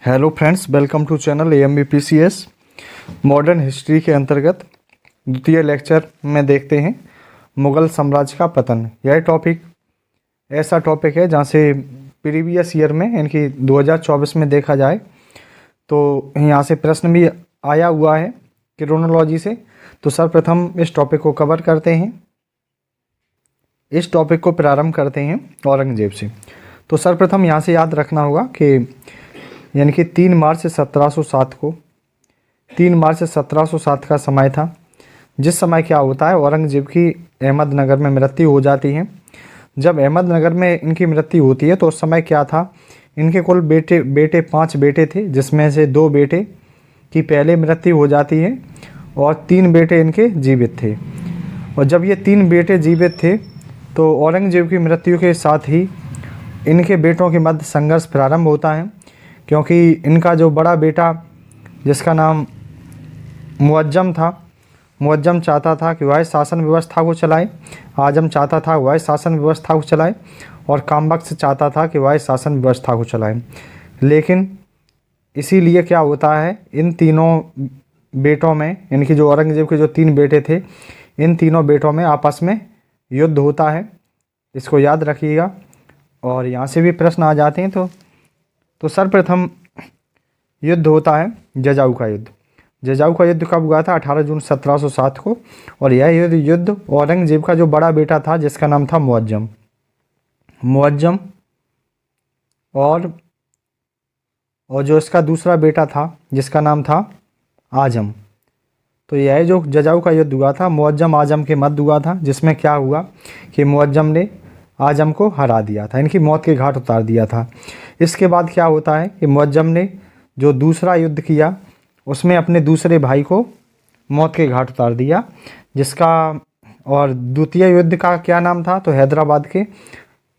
Hello friends, welcome to channel AMBPCS। Modern history के अंतर्गत द्वितीय लेक्चर में देखते हैं मुग़ल साम्राज्य का पतन। यह टॉपिक ऐसा टॉपिक है जहाँ से प्रीवियस ईयर में इनकी 2024 में देखा जाए तो यहाँ से प्रश्न भी आया हुआ है क्रोनोलॉजी से। तो सर्वप्रथम इस टॉपिक को कवर करते हैं। इस टॉपिक को प्रारंभ करते हैं औरंगजेब से। तो सर्वप्रथम यहाँ से याद रखना होगा कि यानी कि 3 मार्च 1707 को 3 मार्च 1707 का समय था, जिस समय क्या होता है औरंगजेब की अहमदनगर में मृत्यु हो जाती है। जब अहमदनगर में इनकी मृत्यु होती है तो उस समय क्या था, इनके कुल बेटे 5 बेटे थे, जिसमें से 2 बेटे की पहले मृत्यु हो जाती है और 3 बेटे इनके जीवित थे। और जब ये 3 बेटे जीवित थे तो औरंगजेब की मृत्यु के साथ ही इनके बेटों के मध्य संघर्ष प्रारंभ होता है, क्योंकि इनका जो बड़ा बेटा जिसका नाम मुअज्जम था, मुअज्जम चाहता था कि वह शासन व्यवस्था को चलाए, आजम चाहता था वह शासन व्यवस्था को चलाए और कामबख्श चाहता था कि वह शासन व्यवस्था को चलाए। लेकिन इसीलिए क्या होता है, इन तीनों बेटों में, इनकी जो औरंगजेब के जो 3 बेटे थे, इन तीनों बेटों में आपस में युद्ध होता है। इसको याद रखिएगा और यहाँ से भी प्रश्न आ जाते हैं। तो सर्वप्रथम युद्ध होता है जजाऊ का युद्ध। जजाऊ का युद्ध कब हुआ था? 18 जून 1707 को। और यह युद्ध औरंगजेब का जो बड़ा बेटा था जिसका नाम था मुअज्जम और जो इसका दूसरा बेटा था जिसका नाम था आजम। तो यह जो जजाऊ का युद्ध हुआ था मुअज्जम आजम के मध्य हुआ था, जिसमें क्या हुआ कि मुअज्जम ने आजम को हरा दिया था, इनकी मौत के घाट उतार दिया था। इसके बाद क्या होता है कि मुअज्जम ने जो दूसरा युद्ध किया उसमें अपने दूसरे भाई को मौत के घाट उतार दिया, जिसका और द्वितीय युद्ध का क्या नाम था, तो हैदराबाद के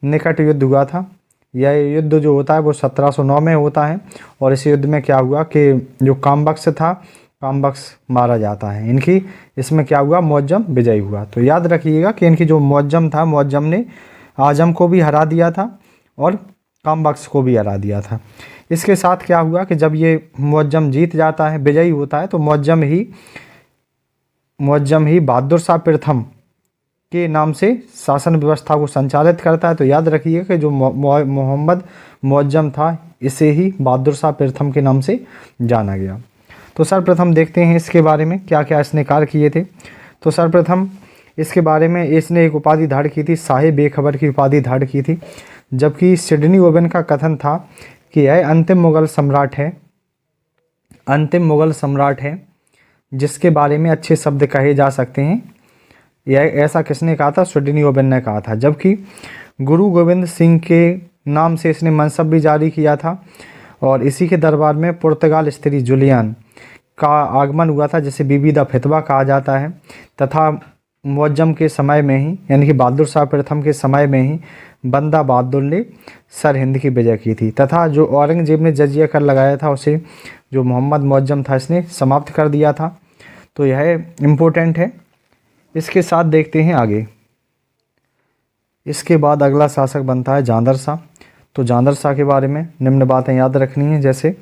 निकट युद्ध हुआ था। यह युद्ध जो होता है वो 1709 में होता है। और इस युद्ध में क्या हुआ कि जो कामबख्श था, कामबख्श मारा जाता है। इनकी इसमें क्या हुआ, मुअज्जम विजयी हुआ। तो याद रखिएगा कि इनकी जो मुअज्जम था, मुअज्जम ने आजम को भी हरा दिया था और कामबख्श को भी हरा दिया था। इसके साथ क्या हुआ कि जब ये मुअज्जम जीत जाता है, विजयी होता है, तो मुअज्जम ही बहादुर शाह प्रथम के नाम से शासन व्यवस्था को संचालित करता है। तो याद रखिए कि जो मोहम्मद मुअज्जम था, इसे ही बहादुर शाह प्रथम के नाम से जाना गया। तो सर्वप्रथम देखते हैं इसके बारे में क्या क्या इसने कार्य किए थे। तो सर्वप्रथम इसके बारे में इसने एक उपाधि धारण की थी, शाहे बेखबर की उपाधि धारण की थी। जबकि सिडनी ओवेन का कथन था कि यह अंतिम मुग़ल सम्राट है जिसके बारे में अच्छे शब्द कहे जा सकते हैं। यह ऐसा किसने कहा था? सिडनी ओवेन ने कहा था। जबकि गुरु गोविंद सिंह के नाम से इसने मनसब भी जारी किया था और इसी के दरबार में पुर्तगाल स्त्री जुलियन का आगमन हुआ था, जिसे बीबी द फितवा कहा जाता है। तथा मुअज्जम के समय में ही, यानी कि बहादुर शाह प्रथम के समय में ही, बंदा बहादुर ने सरहिंद की विजय की थी। तथा जो औरंगजेब ने जजिया कर लगाया था उसे जो मोहम्मद मुअज्जम था इसने समाप्त कर दिया था। तो यह इम्पोर्टेंट है। इसके साथ देखते हैं आगे। इसके बाद अगला शासक बनता है जांदर शाह। तो जांदर शाह के बारे में निम्न बातें याद रखनी है, जैसे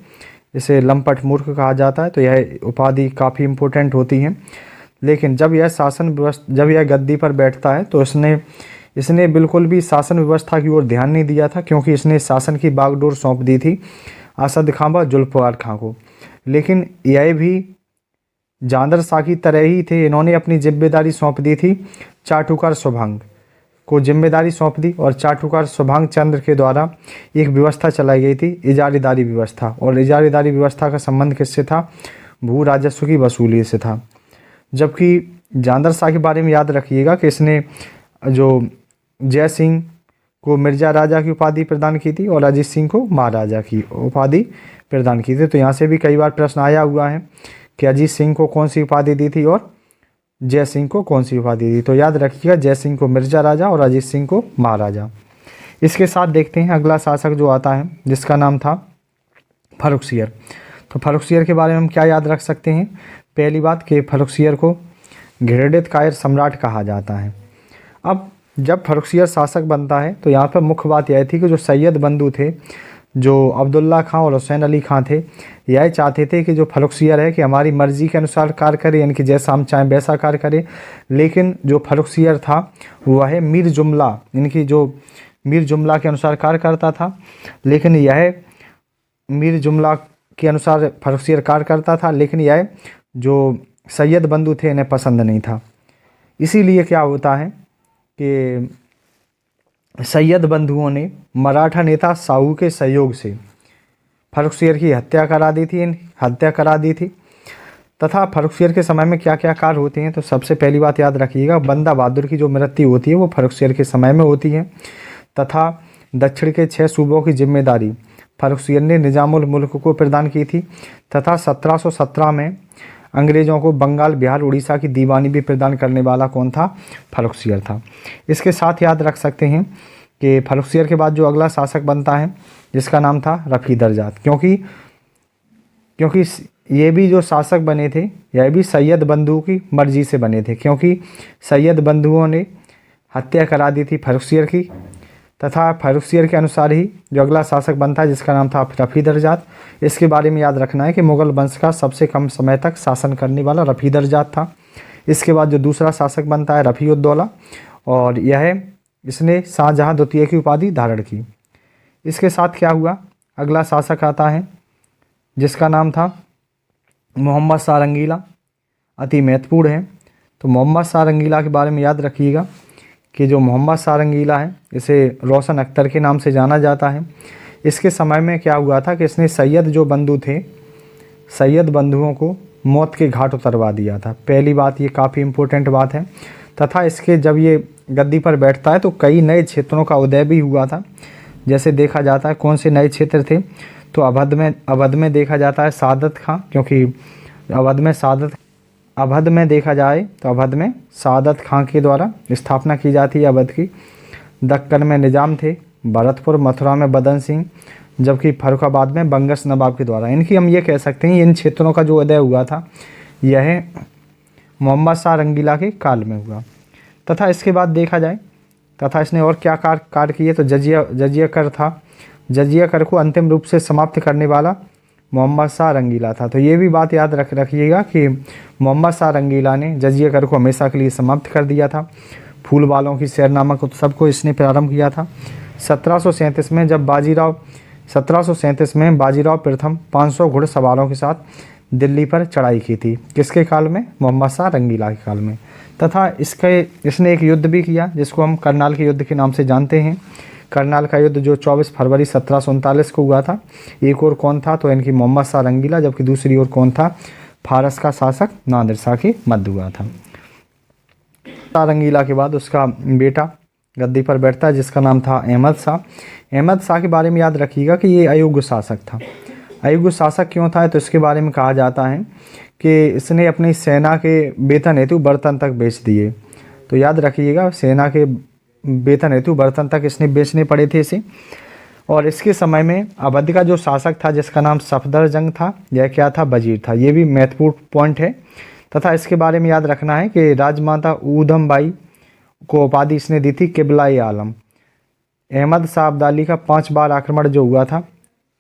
इसे लंपट मूर्ख कहा जाता है। तो यह उपाधि काफ़ी इम्पोर्टेंट होती है। लेकिन जब यह गद्दी पर बैठता है तो इसने बिल्कुल भी शासन व्यवस्था की ओर ध्यान नहीं दिया था, क्योंकि इसने शासन की बागडोर सौंप दी थी असद खां व जुल्फ़िकार खां को। लेकिन यह भी जांदर शाह की तरह ही थे, इन्होंने अपनी जिम्मेदारी सौंप दी थी चाटुकार सुभांग को, जिम्मेदारी सौंप दी। और चाटुकार सुभांग चंद्र के द्वारा एक व्यवस्था चलाई गई थी, इजारेदारी व्यवस्था। और इजारेदारी व्यवस्था का संबंध किससे था? भू राजस्व की वसूली से था। जबकि जांदर शाह के बारे में याद रखिएगा कि इसने जो जय सिंह को मिर्जा राजा की उपाधि प्रदान की थी और अजीत सिंह को महाराजा की उपाधि प्रदान की थी। तो यहाँ से भी कई बार प्रश्न आया हुआ है कि अजीत सिंह को कौन सी उपाधि दी थी और जय सिंह को कौन सी उपाधि दी। तो याद रखिएगा, जय सिंह को मिर्जा राजा और अजीत सिंह को महाराजा। इसके साथ देखते हैं अगला शासक जो आता है जिसका नाम था फर्रुखसियर। तो फर्रुखसियर के बारे में हम क्या याद रख सकते हैं? पहली बात कि फर्रुखसियर को घृणित कायर सम्राट कहा जाता है। अब जब फर्रुखसियर शासक बनता है तो यहाँ पर मुख्य बात यह थी कि जो सैयद बंधु थे, जो अब्दुल्ला खां और हुसैन अली खां थे, यह चाहते थे कि जो फर्रुखसियर है कि हमारी मर्ज़ी के अनुसार कार्य करे, यानी कि जैसा हम चाहें वैसा कार्य करे। लेकिन जो फर्रुखसियर था वह मीर जुमला, यानी कि जो मीर जुमला के अनुसार कार्य करता था, लेकिन यह मीर जुमला के अनुसार फर्रुखसियर कार्य करता था, लेकिन यह जो सैयद बंधु थे इन्हें पसंद नहीं था। इसीलिए क्या होता है कि सैयद बंधुओं ने मराठा नेता साहू के सहयोग से फर्रुखसियर की हत्या करा दी थी। तथा फर्रुखसियर के समय में क्या क्या कार्य होते हैं, तो सबसे पहली बात याद रखिएगा, बंदा बहादुर की जो मृत्यु होती है वो फर्रुखसियर के समय में होती है। तथा दक्षिण के 6 सूबों की जिम्मेदारी फर्रुखसियर ने निजामुल मुल्क को प्रदान की थी। तथा 1717 में अंग्रेज़ों को बंगाल, बिहार, उड़ीसा की दीवानी भी प्रदान करने वाला कौन था? फर्रुखसियर था। इसके साथ याद रख सकते हैं कि फर्रुखसियर के बाद जो अगला शासक बनता है जिसका नाम था रफ़ीदरजात, क्योंकि ये भी जो शासक बने थे यह भी सैयद बंधु की मर्जी से बने थे, क्योंकि सैयद बंधुओं ने हत्या करा दी थी फर्रुखसियर की। तथा फर्रुखसियर के अनुसार ही जो अगला शासक बनता है जिसका नाम था रफ़ीदरजात, इसके बारे में याद रखना है कि मुग़ल वंश का सबसे कम समय तक शासन करने वाला रफ़ीदरजात था। इसके बाद जो दूसरा शासक बनता है रफ़ीउद्दौला, और इसने शाहजहाँ द्वितीय की उपाधि धारण की। इसके साथ क्या हुआ, अगला शासक आता है जिसका नाम था मोहम्मद शाह रंगीला, अति महत्वपूर्ण है। तो मोहम्मद शाह रंगीला के बारे में याद रखिएगा कि जो मोहम्मद शाह रंगीला है इसे रोशन अख्तर के नाम से जाना जाता है। इसके समय में क्या हुआ था कि इसने सैयद जो बंधु थे, सैयद बंधुओं को मौत के घाट उतरवा दिया था। पहली बात, ये काफ़ी इम्पोर्टेंट बात है। तथा इसके जब ये गद्दी पर बैठता है तो कई नए क्षेत्रों का उदय भी हुआ था। जैसे देखा जाता है कौन से नए क्षेत्र थे, तो अवध में देखा जाता है सादत खां, क्योंकि अवध में देखा जाए तो अवध में सादत खां के द्वारा स्थापना की जाती है अवध की। दक्कन में निजाम थे, भरतपुर मथुरा में बदन सिंह, जबकि फर्रुखाबाद में बंगस नवाब के द्वारा। इनकी हम ये कह सकते हैं इन क्षेत्रों का जो उदय हुआ था यह मोहम्मद शाह रंगीला के काल में हुआ। तथा इसके बाद देखा जाए तथा इसने और क्या कार्य किए, तो जजिया कर था। जजिया कर को अंतिम रूप से समाप्त करने वाला मोहम्मद शाह रंगीला था। तो ये भी बात याद रखिएगा कि मोहम्मद शाह रंगीला ने जजिया कर को हमेशा के लिए समाप्त कर दिया था। फूल वालों की सैर नामक उत्सव को इसने प्रारंभ किया था। 1737 में बाजीराव प्रथम 500 घुड़सवारों के साथ दिल्ली पर चढ़ाई की थी। किसके काल में? मोहम्मद शाह रंगीला के काल में। तथा इसने एक युद्ध भी किया जिसको हम करनाल के युद्ध के नाम से जानते हैं। करनाल का युद्ध जो 24 फरवरी 1739 को हुआ था। एक और कौन था, तो इनकी मोहम्मद शाह रंगीला, जबकि दूसरी ओर कौन था? फारस का शासक नादिर शाह के मध्य हुआ था। शाह रंगीला के बाद उसका बेटा गद्दी पर बैठता है जिसका नाम था अहमद शाह। अहमद शाह के बारे में याद रखिएगा कि ये अयोग्य शासक था। अयोग्य शासक क्यों था, तो इसके बारे में कहा जाता है कि इसने अपनी सेना के वेतन हेतु बर्तन तक बेच दिए। तो याद रखिएगा, सेना के वेतन हेतु बर्तन तक इसने बेचने पड़े थे इसे। और इसके समय में अवध का जो शासक था जिसका नाम सफदरजंग था, यह क्या था? वजीर था। ये भी महत्वपूर्ण पॉइंट है। तथा इसके बारे में याद रखना है कि राजमाता ऊधम बाई को उपाधि इसने दी थी किबला-ए आलम। अहमद शाह अब्दाली का 5 बार आक्रमण जो हुआ था,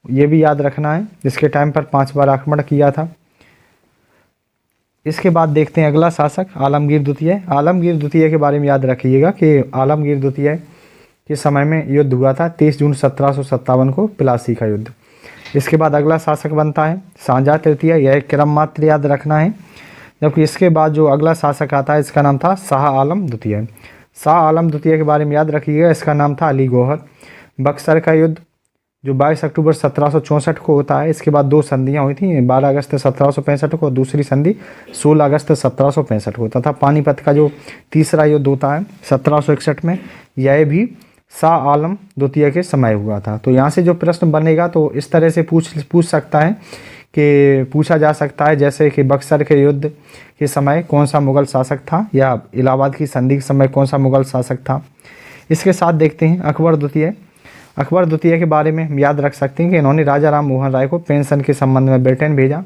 ये भी याद रखना है, जिसके टाइम पर 5 बार आक्रमण किया था। इसके बाद देखते हैं अगला शासक आलमगीर द्वितीय। आलमगीर द्वितीय के बारे में याद रखिएगा कि आलमगीर द्वितीय के समय में युद्ध हुआ था 23 जून 1757 को, प्लासी का युद्ध। इसके बाद अगला शासक बनता है शाहजहाँ तृतीय। यह क्रम मात्र याद रखना है। जबकि इसके बाद जो अगला शासक आता है इसका नाम था शाह आलम द्वितीय। शाह आलम द्वितीय के बारे में याद रखिएगा, इसका नाम था अली गौहर। बक्सर का युद्ध जो 22 अक्टूबर 1764 को होता है, इसके बाद 2 संधियाँ हुई थी, 12 अगस्त 1765 को, दूसरी संधि 16 अगस्त 1765 को। तथा पानीपत का जो तीसरा युद्ध होता है 1761 में, यह भी शाह आलम द्वितीय के समय हुआ था। तो यहाँ से जो प्रश्न बनेगा तो इस तरह से पूछ सकता है कि पूछा जा सकता है जैसे कि बक्सर के युद्ध के समय कौन सा मुग़ल शासक था, या इलाहाबाद की संधि के समय कौन सा मुग़ल शासक था। इसके साथ देखते हैं अकबर द्वितीय। अकबर द्वितीय के बारे में याद रख सकते हैं कि इन्होंने राजा राम मोहन राय को पेंशन के संबंध में ब्रिटेन भेजा,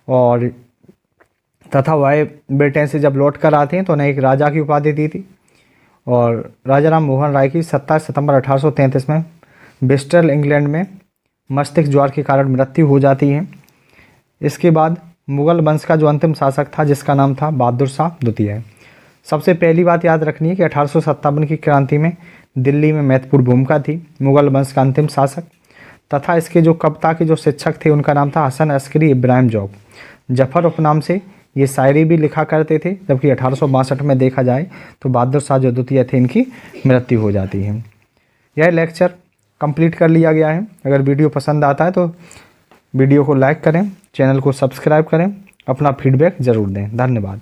और तथा वह ब्रिटेन से जब लौट कर आते हैं तो उन्हें एक राजा की उपाधि दी थी। और राजा राम मोहन राय की 27 सितंबर 1833 में ब्रिस्टल इंग्लैंड में मस्तिष्क ज्वार के कारण मृत्यु हो जाती है। इसके बाद मुगल वंश का जो अंतिम शासक था जिसका नाम था बहादुर शाह द्वितीय। सबसे पहली बात याद रखनी है कि 1857 की क्रांति में दिल्ली में महत्वपूर्ण भूमिका थी मुगल वंश का अंतिम शासक तथा इसके जो कविता के जो शिक्षक थे उनका नाम था हसन अस्करी इब्राहिम जौक। जफर उपनाम से ये शायरी भी लिखा करते थे, जबकि 1862 में देखा जाए तो बहादुर शाह जो द्वितीय थे इनकी मृत्यु हो जाती है। यह लेक्चर कंप्लीट कर लिया गया है। अगर वीडियो पसंद आता है तो वीडियो को लाइक करें, चैनल को सब्सक्राइब करें, अपना फीडबैक ज़रूर दें। धन्यवाद।